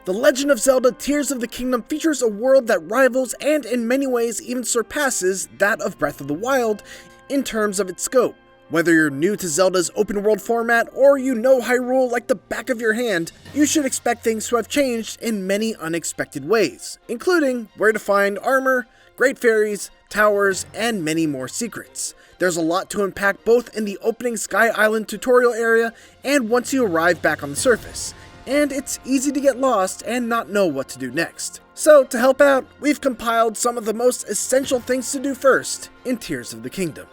The Legend of Zelda Tears of the Kingdom features a world that rivals and in many ways even surpasses that of Breath of the Wild in terms of its scope. Whether you're new to Zelda's open world format or you know Hyrule like the back of your hand, you should expect things to have changed in many unexpected ways, including where to find armor, great fairies, towers, and many more secrets. There's a lot to unpack both in the opening Sky Island tutorial area and once you arrive back on the surface, and it's easy to get lost and not know what to do next. So to help out, we've compiled some of the most essential things to do first in Tears of the Kingdom.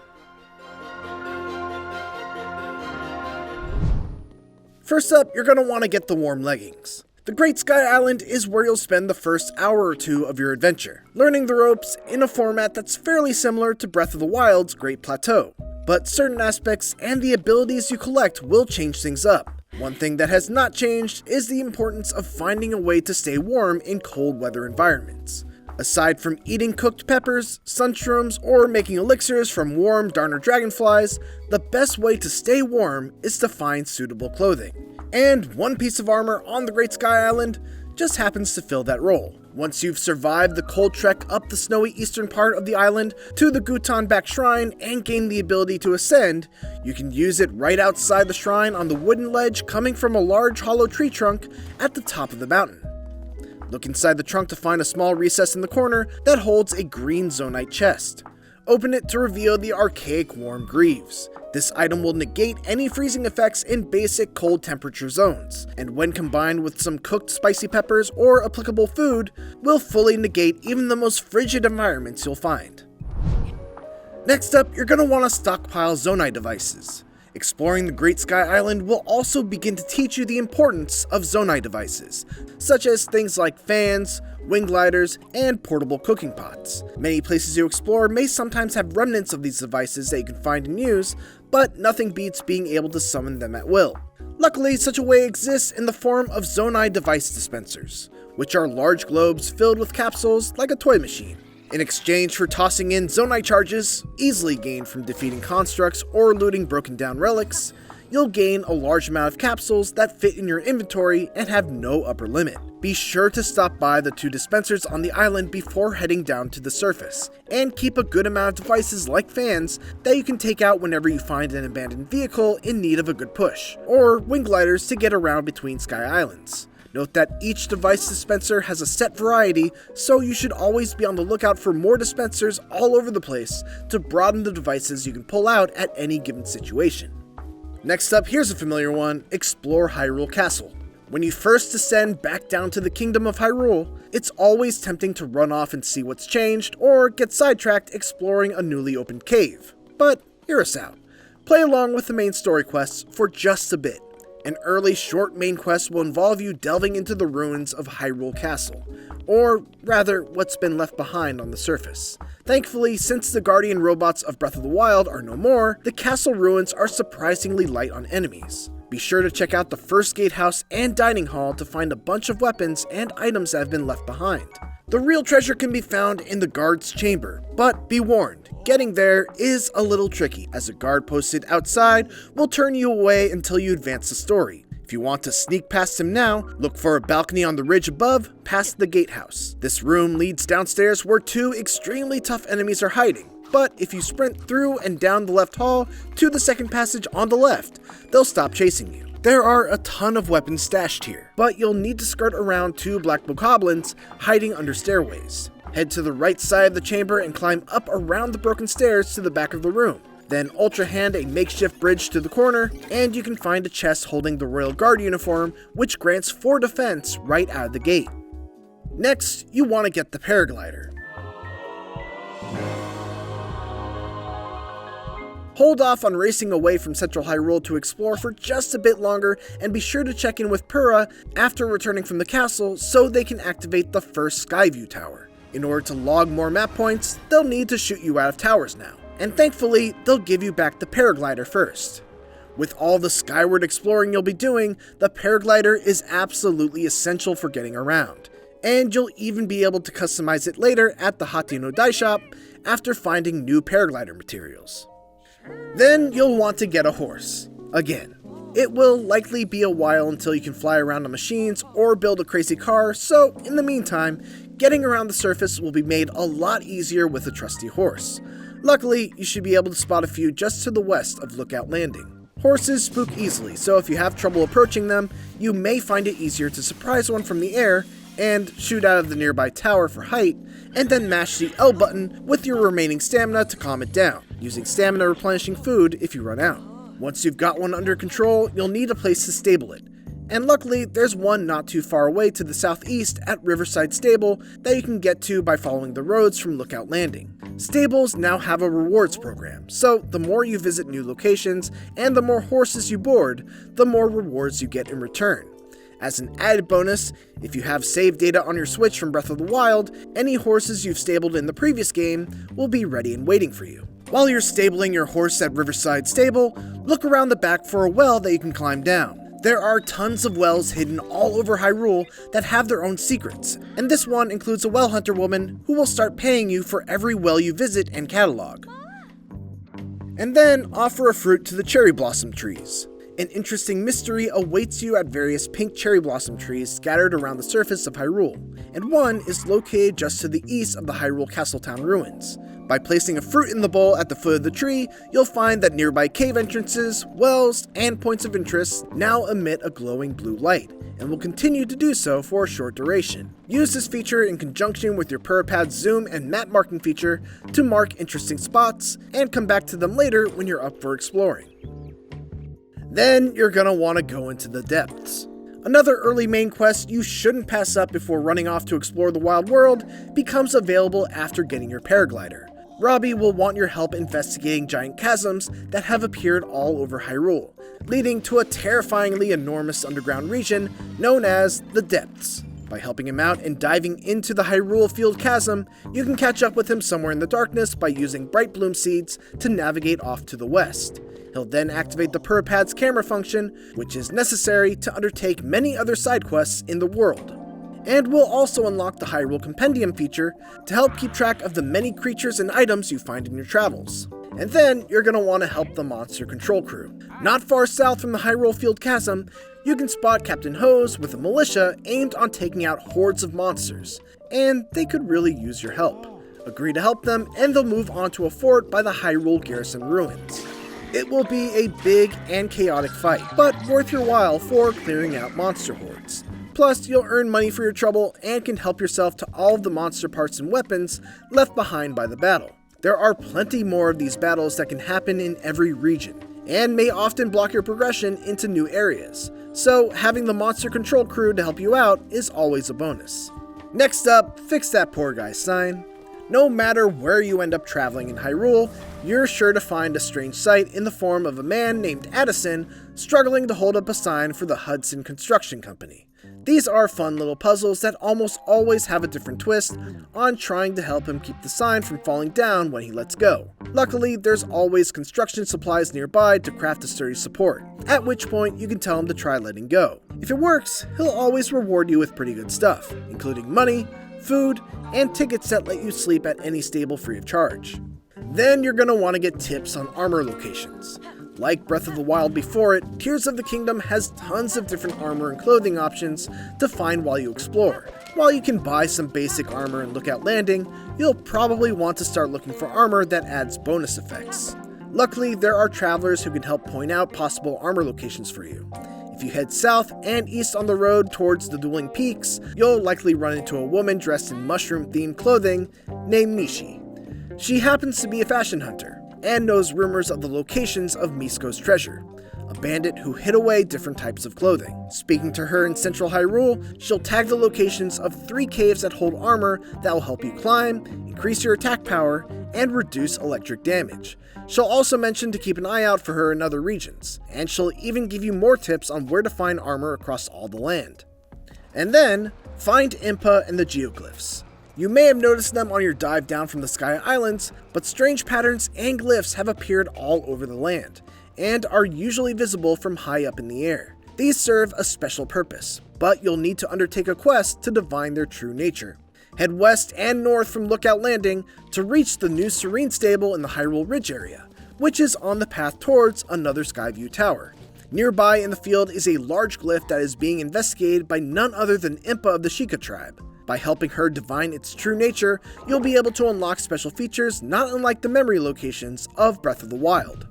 First up, you're going to want to get the warm leggings. The Great Sky Island is where you'll spend the first hour or two of your adventure, learning the ropes in a format that's fairly similar to Breath of the Wild's Great Plateau. But certain aspects and the abilities you collect will change things up. One thing that has not changed is the importance of finding a way to stay warm in cold weather environments. Aside from eating cooked peppers, sunshrooms, or making elixirs from warm Darner dragonflies, the best way to stay warm is to find suitable clothing. And one piece of armor on the Great Sky Island just happens to fill that role. Once you've survived the cold trek up the snowy eastern part of the island to the Gutan-backed shrine and gained the ability to ascend, you can use it right outside the shrine on the wooden ledge coming from a large hollow tree trunk at the top of the mountain. Look inside the trunk to find a small recess in the corner that holds a green Zonai chest. Open it to reveal the archaic warm greaves. This item will negate any freezing effects in basic cold temperature zones, and when combined with some cooked spicy peppers or applicable food, will fully negate even the most frigid environments you'll find. Next up, you're going to want to stockpile Zonai Devices. Exploring the Great Sky Island will also begin to teach you the importance of Zonai Devices, such as things like fans, wing gliders, and portable cooking pots. Many places you explore may sometimes have remnants of these devices that you can find and use, but nothing beats being able to summon them at will. Luckily, such a way exists in the form of Zonai Device Dispensers, which are large globes filled with capsules like a toy machine. In exchange for tossing in Zonai charges, easily gained from defeating constructs or looting broken down relics, you'll gain a large amount of capsules that fit in your inventory and have no upper limit. Be sure to stop by the 2 dispensers on the island before heading down to the surface, and keep a good amount of devices like fans that you can take out whenever you find an abandoned vehicle in need of a good push, or wing gliders to get around between Sky Islands. Note that each device dispenser has a set variety, so you should always be on the lookout for more dispensers all over the place to broaden the devices you can pull out at any given situation. Next up, here's a familiar one: explore Hyrule Castle. When you first descend back down to the Kingdom of Hyrule, it's always tempting to run off and see what's changed, or get sidetracked exploring a newly opened cave. But hear us out. Play along with the main story quests for just a bit. An early short main quest will involve you delving into the ruins of Hyrule Castle, or rather, what's been left behind on the surface. Thankfully, since the guardian robots of Breath of the Wild are no more, the castle ruins are surprisingly light on enemies. Be sure to check out the first gatehouse and dining hall to find a bunch of weapons and items that have been left behind. The real treasure can be found in the guard's chamber, but be warned, getting there is a little tricky, as a guard posted outside will turn you away until you advance the story. If you want to sneak past him now, look for a balcony on the ridge above, past the gatehouse. This room leads downstairs where 2 extremely tough enemies are hiding, but if you sprint through and down the left hall to the second passage on the left, they'll stop chasing you. There are a ton of weapons stashed here, but you'll need to skirt around 2 black bokoblins hiding under stairways. Head to the right side of the chamber and climb up around the broken stairs to the back of the room. Then Ultra Hand a makeshift bridge to the corner, and you can find a chest holding the Royal Guard uniform, which grants 4 defense right out of the gate. Next, you want to get the paraglider. Hold off on racing away from Central Hyrule to explore for just a bit longer, and be sure to check in with Pura after returning from the castle so they can activate the first Skyview Tower. In order to log more map points, they'll need to shoot you out of towers now, and thankfully, they'll give you back the paraglider first. With all the skyward exploring you'll be doing, the paraglider is absolutely essential for getting around, and you'll even be able to customize it later at the Hateno Dye Shop after finding new paraglider materials. Then you'll want to get a horse. Again. It will likely be a while until you can fly around on machines or build a crazy car, so in the meantime, getting around the surface will be made a lot easier with a trusty horse. Luckily, you should be able to spot a few just to the west of Lookout Landing. Horses spook easily, so if you have trouble approaching them, you may find it easier to surprise one from the air and shoot out of the nearby tower for height, and then mash the L button with your remaining stamina to calm it down, using stamina replenishing food if you run out. Once you've got one under control, you'll need a place to stable it. And luckily, there's one not too far away to the southeast at Riverside Stable that you can get to by following the roads from Lookout Landing. Stables now have a rewards program, so the more you visit new locations and the more horses you board, the more rewards you get in return. As an added bonus, if you have save data on your Switch from Breath of the Wild, any horses you've stabled in the previous game will be ready and waiting for you. While you're stabling your horse at Riverside Stable, look around the back for a well that you can climb down. There are tons of wells hidden all over Hyrule that have their own secrets, and this one includes a well hunter woman who will start paying you for every well you visit and catalog. And then offer a fruit to the cherry blossom trees. An interesting mystery awaits you at various pink cherry blossom trees scattered around the surface of Hyrule, and one is located just to the east of the Hyrule Castle town ruins. By placing a fruit in the bowl at the foot of the tree, you'll find that nearby cave entrances, wells, and points of interest now emit a glowing blue light, and will continue to do so for a short duration. Use this feature in conjunction with your Purpad's zoom and map marking feature to mark interesting spots, and come back to them later when you're up for exploring. Then you're gonna want to go into the depths. Another early main quest you shouldn't pass up before running off to explore the wild world becomes available after getting your paraglider. Robbie will want your help investigating giant chasms that have appeared all over Hyrule, leading to a terrifyingly enormous underground region known as the Depths. By helping him out and diving into the Hyrule Field Chasm, you can catch up with him somewhere in the darkness by using Bright Bloom Seeds to navigate off to the west. He'll then activate the Purpad's camera function, which is necessary to undertake many other side quests in the world. And we'll also unlock the Hyrule Compendium feature to help keep track of the many creatures and items you find in your travels. And then you're going to want to help the monster control crew. Not far south from the Hyrule Field Chasm, you can spot Captain Hose with a militia aimed on taking out hordes of monsters, and they could really use your help. Agree to help them, and they'll move on to a fort by the Hyrule Garrison ruins. It will be a big and chaotic fight, but worth your while for clearing out monster hordes. Plus, you'll earn money for your trouble and can help yourself to all of the monster parts and weapons left behind by the battle. There are plenty more of these battles that can happen in every region, and may often block your progression into new areas, so having the monster control crew to help you out is always a bonus. Next up, fix that poor guy's sign. No matter where you end up traveling in Hyrule, you're sure to find a strange sight in the form of a man named Addison struggling to hold up a sign for the Hudson Construction Company. These are fun little puzzles that almost always have a different twist on trying to help him keep the sign from falling down when he lets go. Luckily, there's always construction supplies nearby to craft a sturdy support, at which point you can tell him to try letting go. If it works, he'll always reward you with pretty good stuff, including money, food, and tickets that let you sleep at any stable free of charge. Then you're going to want to get tips on armor locations. Like Breath of the Wild before it, Tears of the Kingdom has tons of different armor and clothing options to find while you explore. While you can buy some basic armor in Lookout Landing, you'll probably want to start looking for armor that adds bonus effects. Luckily, there are travelers who can help point out possible armor locations for you. If you head south and east on the road towards the Dueling Peaks, you'll likely run into a woman dressed in mushroom-themed clothing named Mishi. She happens to be a fashion hunter, and knows rumors of the locations of Misko's treasure, a bandit who hid away different types of clothing. Speaking to her in central Hyrule, she'll tag the locations of 3 caves that hold armor that will help you climb, increase your attack power, and reduce electric damage. She'll also mention to keep an eye out for her in other regions, and she'll even give you more tips on where to find armor across all the land. And then, find Impa and the Geoglyphs. You may have noticed them on your dive down from the Sky Islands, but strange patterns and glyphs have appeared all over the land, and are usually visible from high up in the air. These serve a special purpose, but you'll need to undertake a quest to divine their true nature. Head west and north from Lookout Landing to reach the new Serene Stable in the Hyrule Ridge area, which is on the path towards another Skyview Tower. Nearby in the field is a large glyph that is being investigated by none other than Impa of the Sheikah tribe. By helping her divine its true nature, you'll be able to unlock special features not unlike the memory locations of Breath of the Wild.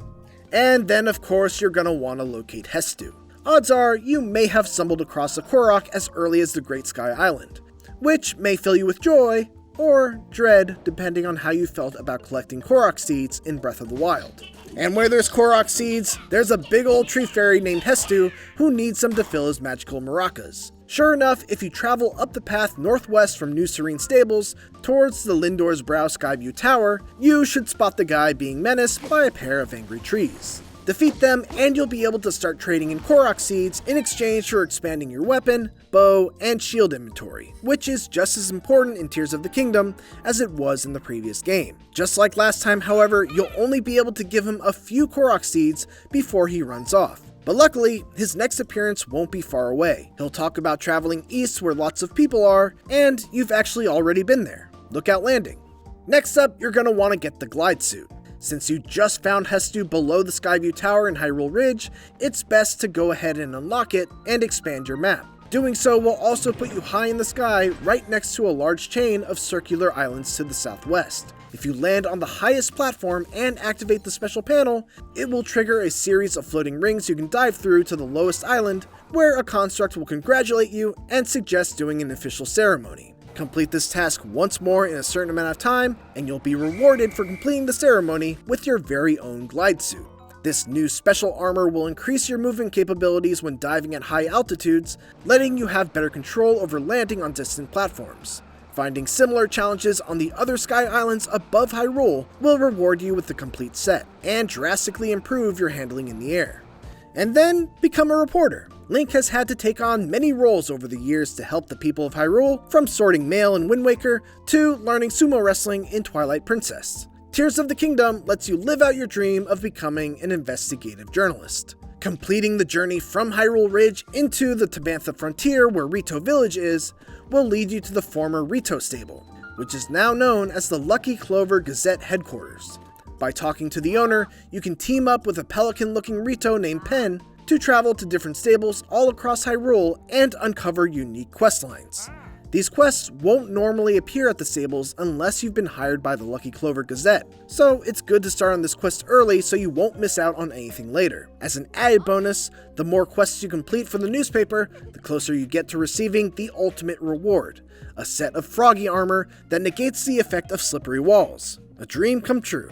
And then of course you're going to want to locate Hestu. Odds are you may have stumbled across a Korok as early as the Great Sky Island, which may fill you with joy or dread depending on how you felt about collecting Korok seeds in Breath of the Wild. And where there's Korok seeds, there's a big old tree fairy named Hestu who needs some to fill his magical maracas. Sure enough, if you travel up the path northwest from New Serene Stables towards the Lindor's Brow Skyview Tower, you should spot the guy being menaced by a pair of angry trees. Defeat them and you'll be able to start trading in Korok seeds in exchange for expanding your weapon, bow, and shield inventory, which is just as important in Tears of the Kingdom as it was in the previous game. Just like last time, however, you'll only be able to give him a few Korok seeds before he runs off. But luckily, his next appearance won't be far away. He'll talk about traveling east where lots of people are, and you've actually already been there. Lookout Landing. Next up, you're going to want to get the glide suit. Since you just found Hestu below the Skyview Tower in Hyrule Ridge, it's best to go ahead and unlock it and expand your map. Doing so will also put you high in the sky right next to a large chain of circular islands to the southwest. If you land on the highest platform and activate the special panel, it will trigger a series of floating rings you can dive through to the lowest island, where a construct will congratulate you and suggest doing an official ceremony. Complete this task once more in a certain amount of time, and you'll be rewarded for completing the ceremony with your very own glide suit. This new special armor will increase your movement capabilities when diving at high altitudes, letting you have better control over landing on distant platforms. Finding similar challenges on the other sky islands above Hyrule will reward you with the complete set, and drastically improve your handling in the air. And then, become a reporter. Link has had to take on many roles over the years to help the people of Hyrule, from sorting mail in Wind Waker to learning sumo wrestling in Twilight Princess. Tears of the Kingdom lets you live out your dream of becoming an investigative journalist. Completing the journey from Hyrule Ridge into the Tabantha frontier where Rito Village is, will lead you to the former Rito stable, which is now known as the Lucky Clover Gazette headquarters. By talking to the owner, you can team up with a pelican-looking Rito named Pen to travel to different stables all across Hyrule and uncover unique questlines. These quests won't normally appear at the stables unless you've been hired by the Lucky Clover Gazette, so it's good to start on this quest early so you won't miss out on anything later. As an added bonus, the more quests you complete for the newspaper, the closer you get to receiving the ultimate reward, a set of froggy armor that negates the effect of slippery walls. A dream come true.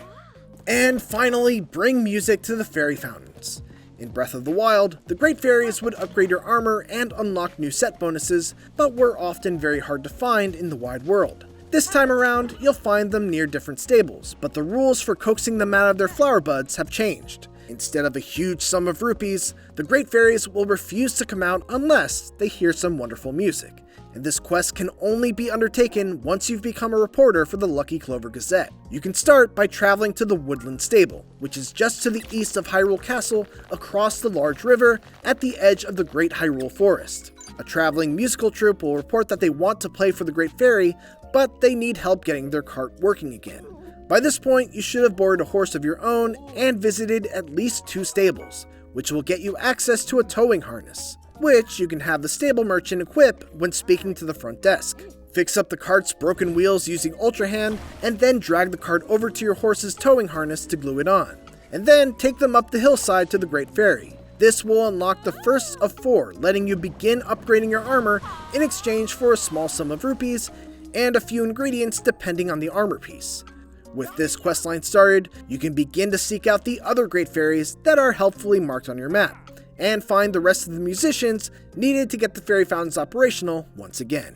And finally, bring music to the fairy fountains. In Breath of the Wild, the Great Fairies would upgrade your armor and unlock new set bonuses, but were often very hard to find in the wide world. This time around, you'll find them near different stables, but the rules for coaxing them out of their flower buds have changed. Instead of a huge sum of rupees, the Great Fairies will refuse to come out unless they hear some wonderful music. And this quest can only be undertaken once you've become a reporter for the Lucky Clover Gazette. You can start by traveling to the Woodland Stable, which is just to the east of Hyrule Castle across the large river at the edge of the Great Hyrule Forest. A traveling musical troupe will report that they want to play for the Great Fairy, but they need help getting their cart working again. By this point, you should have borrowed a horse of your own and visited at least 2 stables, which will get you access to a towing harness, which you can have the stable merchant equip when speaking to the front desk. Fix up the cart's broken wheels using Ultra Hand, and then drag the cart over to your horse's towing harness to glue it on. And then take them up the hillside to the Great Fairy. This will unlock the first of 4, letting you begin upgrading your armor in exchange for a small sum of rupees and a few ingredients depending on the armor piece. With this questline started, you can begin to seek out the other Great Fairies that are helpfully marked on your map, and find the rest of the musicians needed to get the fairy fountains operational once again.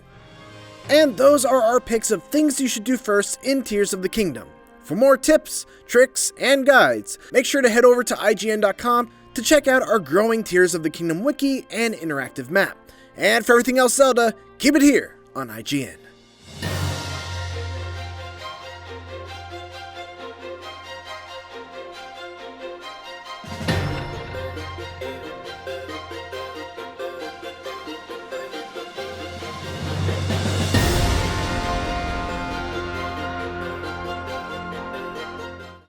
And those are our picks of things you should do first in Tears of the Kingdom. For more tips, tricks, and guides, make sure to head over to IGN.com to check out our growing Tears of the Kingdom wiki and interactive map. And for everything else Zelda, keep it here on IGN.